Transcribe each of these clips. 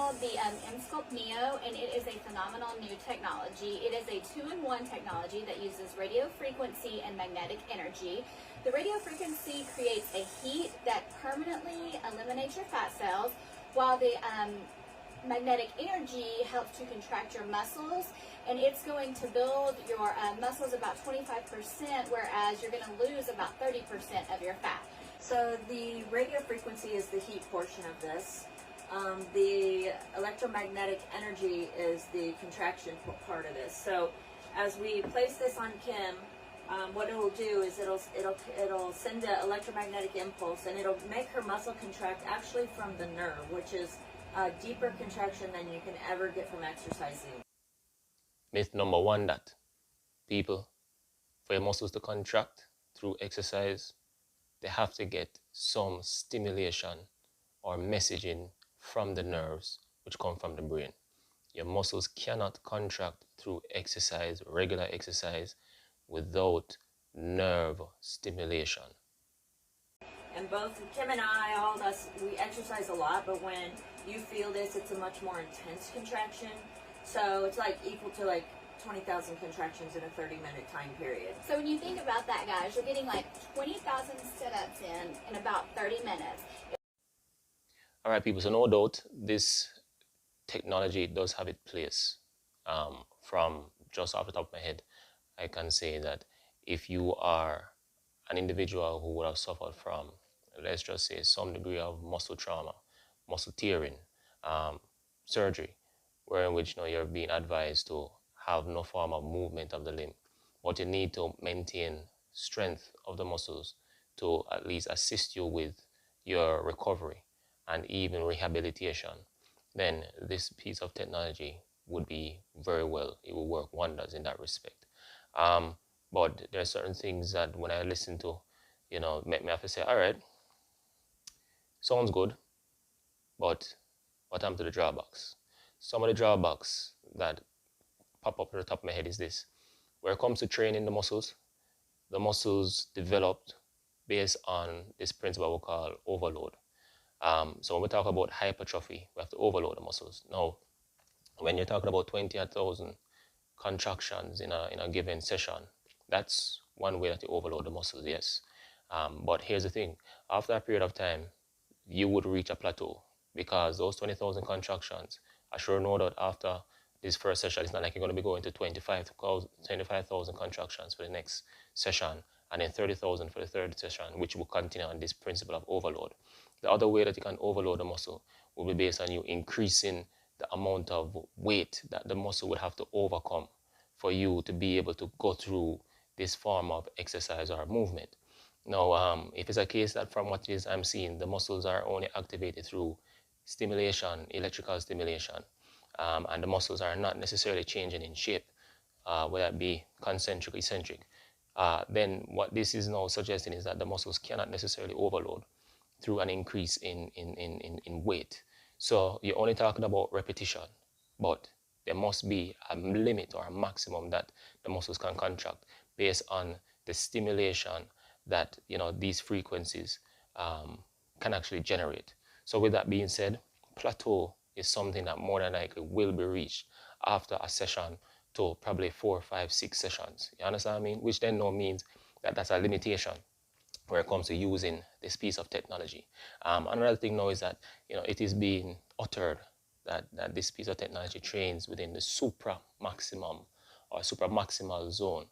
called the EMSCULPT Neo, and it is a phenomenal new technology. It is a 2-in-1 technology that uses radio frequency and magnetic energy. The radio frequency creates a heat that permanently eliminates your fat cells, while the magnetic energy helps to contract your muscles, and it's going to build your muscles about 25%, whereas you're going to lose about 30% of your fat. So the radio frequency is the heat portion of this. The electromagnetic energy is the contraction part of this. So as we place this on Kim, what it will do is it'll send an electromagnetic impulse, and it'll make her muscle contract actually from the nerve, which is a deeper contraction than you can ever get from exercising. Myth number one, that people, for your muscles to contract through exercise, they have to get some stimulation or messaging from the nerves, which come from the brain. Your muscles cannot contract through exercise, regular exercise, without nerve stimulation. And both Kim and I, all of us, we exercise a lot, but when you feel this, it's a much more intense contraction. So it's like equal to like 20,000 contractions in a 30-minute time period. So when you think about that, guys, you're getting like 20,000 sit-ups in about 30 minutes. All right, people, so no doubt this technology does have its place. From just off the top of my head, I can say that if you are an individual who would have suffered from, let's just say, some degree of muscle trauma, muscle tearing, surgery, where in which you're being advised to have no form of movement of the limb, but you need to maintain strength of the muscles to at least assist you with your recovery and even rehabilitation, then this piece of technology would be very well. It will work wonders in that respect. But there are certain things that when I listen to, make me have to say, all right, sounds good, but what happened to the drawbacks? Some of the drawbacks that pop up at the top of my head is this. When it comes to training the muscles developed based on this principle we call overload. So when we talk about hypertrophy, we have to overload the muscles. Now, when you're talking about 20,000 contractions in a given session, that's one way that you overload the muscles, yes. But here's the thing. After a period of time, you would reach a plateau, because those 20,000 contractions, I sure know that after this first session, it's not like you're going to be going to 25,000 contractions for the next session, and then 30,000 for the third session, which will continue on this principle of overload. The other way that you can overload the muscle will be based on you increasing the amount of weight that the muscle would have to overcome for you to be able to go through this form of exercise or movement. Now, if it's a case that from what it is I'm seeing, the muscles are only activated through stimulation, electrical stimulation, and the muscles are not necessarily changing in shape, whether it be concentric, eccentric, then what this is now suggesting is that the muscles cannot necessarily overload through an increase in weight. So you're only talking about repetition, but there must be a limit or a maximum that the muscles can contract based on the stimulation that these frequencies can actually generate. So with that being said, plateau is something that more than likely will be reached after a session to probably 4, 5, 6 sessions. You understand what I mean? Which then now means that that's a limitation when it comes to using this piece of technology. Another thing now is that it is being uttered that this piece of technology trains within the supramaximum or supramaximal zone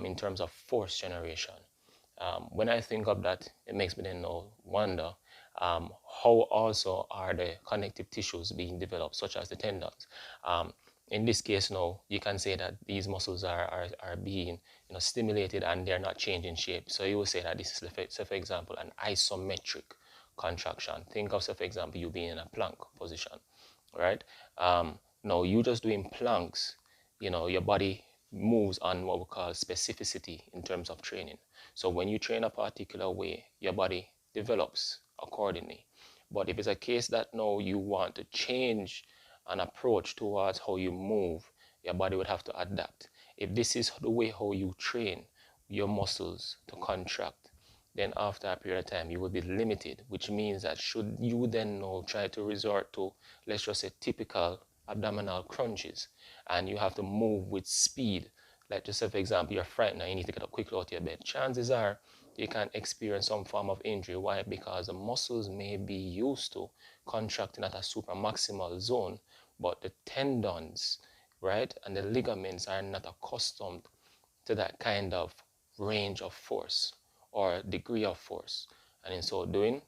in terms of force generation. When I think of that, it makes me then now wonder how also are the connective tissues being developed, such as the tendons. In this case now, you can say that these muscles are being stimulated and they're not changing shape. So you will say that this is, say for example, an isometric contraction. Think of, say for example, you being in a plank position, right? Now you just doing planks, your body moves on what we call specificity in terms of training. So when you train a particular way, your body develops accordingly. But if it's a case that now you want to change an approach towards how you move, your body would have to adapt. If this is the way how you train your muscles to contract, then after a period of time you will be limited, which means that should you then now try to resort to, let's just say, typical abdominal crunches, and you have to move with speed, like just say for example you're frightened and you need to get up quickly out of your bed, chances are you can experience some form of injury. Why? Because the muscles may be used to contracting at a supramaximal zone, but the tendons, right, and the ligaments are not accustomed to that kind of range of force or degree of force, and in so doing,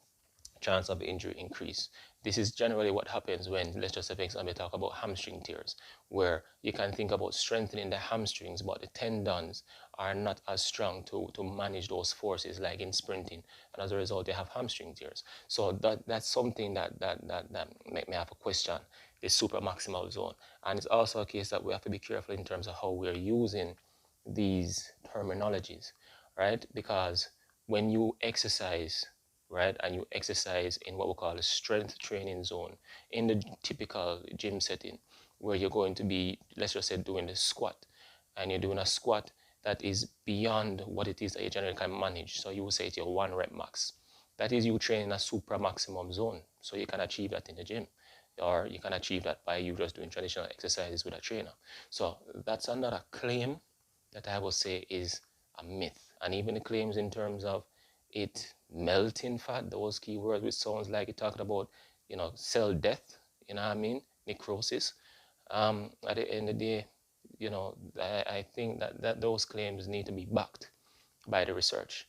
chance of injury increase. This is generally what happens when, let's just say for example, talk about hamstring tears, where you can think about strengthening the hamstrings, but the tendons are not as strong to manage those forces like in sprinting, and as a result, they have hamstring tears. So that's something that make me have a question, the supramaximal zone. And it's also a case that we have to be careful in terms of how we're using these terminologies, right? Because when you exercise, right, and you exercise in what we call a strength training zone, in the typical gym setting, where you're going to be, let's just say, doing the squat, and you're doing a squat that is beyond what it is that you generally can manage. So you will say it's your 1 rep max. That is you training a supra maximum zone. So you can achieve that in the gym, or you can achieve that by you just doing traditional exercises with a trainer. So that's another claim that I would say is a myth. And even the claims in terms of it melting fat, those keywords which sounds like it talking about, cell death, you know what I mean, necrosis. At the end of the day, I think that those claims need to be backed by the research,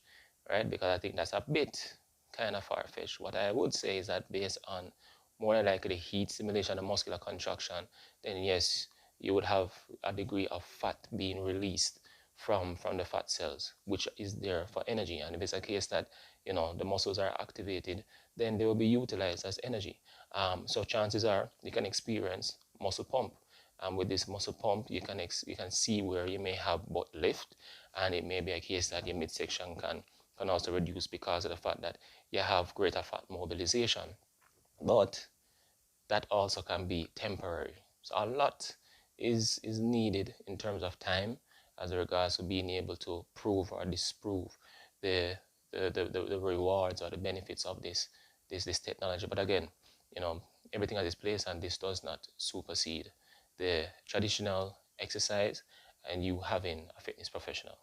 right? Because I think that's a bit kind of far-fetched. What I would say is that based on more than likely the heat stimulation and muscular contraction, then yes, you would have a degree of fat being released from the fat cells, which is there for energy. And if it's a case that the muscles are activated, then they will be utilized as energy. So chances are you can experience muscle pump. And with this muscle pump, you can see where you may have butt lift, and it may be a case that your midsection can also reduce because of the fact that you have greater fat mobilization. But that also can be temporary. So a lot is needed in terms of time as regards to being able to prove or disprove the rewards or the benefits of this technology. But again, everything has its place, and this does not supersede the traditional exercise and you having a fitness professional.